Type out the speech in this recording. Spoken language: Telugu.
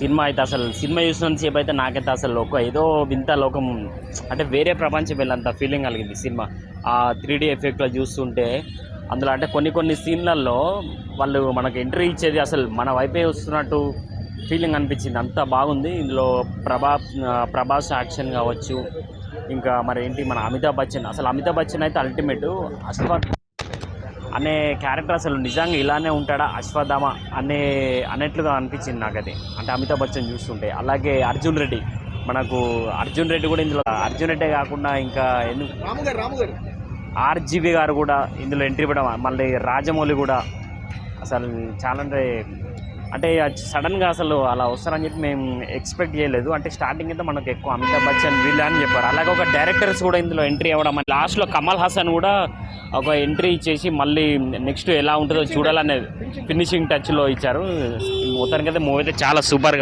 సినిమా అయితే అసలు సినిమా చూసినంతసేపు అయితే నాకైతే అసలు ఒక ఏదో వింత లోకం, అంటే వేరే ప్రపంచం వెళ్ళంత ఫీలింగ్ కలిగింది సినిమా. ఆ 3D ఎఫెక్ట్లో చూస్తుంటే అందులో అంటే కొన్ని సీన్లలో వాళ్ళు మనకు ఎంట్రీ ఇచ్చేది అసలు మన వైపే వస్తున్నట్టు ఫీలింగ్ అనిపించింది. అంత బాగుంది ఇందులో. ప్రభాస్ యాక్షన్ కావచ్చు, ఇంకా మరి ఏంటి మన అమితాబ్ బచ్చన్ అయితే అల్టిమేట్. అశ్వత్ అనే క్యారెక్టర్ అసలు నిజంగా ఇలానే ఉంటాడా అశ్వత్థామ అనేట్లుగా అనిపించింది నాకైతే, అంటే అమితాబ్ బచ్చన్ చూస్తుంటే. అలాగే అర్జున్ రెడ్డి కూడా ఇందులో, అర్జున్ రెడ్డే కాకుండా ఇంకా ఆర్జీవి గారు కూడా ఇందులో ఎంట్రీ ఇవ్వడం, మళ్ళీ రాజమౌళి కూడా అసలు చాలా అంటే సడన్గా అసలు అలా వస్తారని చెప్పి మేము ఎక్స్పెక్ట్ చేయలేదు. అంటే స్టార్టింగ్ అయితే మనకు ఎక్కువ అమితాబ్ బచ్చన్ వీళ్ళే అని చెప్పారు. అలాగే ఒక డైరెక్టర్స్ కూడా ఇందులో ఎంట్రీ అవ్వడం, లాస్ట్లో కమల్ హాసన్ కూడా ఒక ఎంట్రీ ఇచ్చేసి మళ్ళీ నెక్స్ట్ ఎలా ఉంటుందో చూడాలనే ఫినిషింగ్ టచ్లో ఇచ్చారు. మొత్తానికైతే మూవీ అయితే చాలా సూపర్గా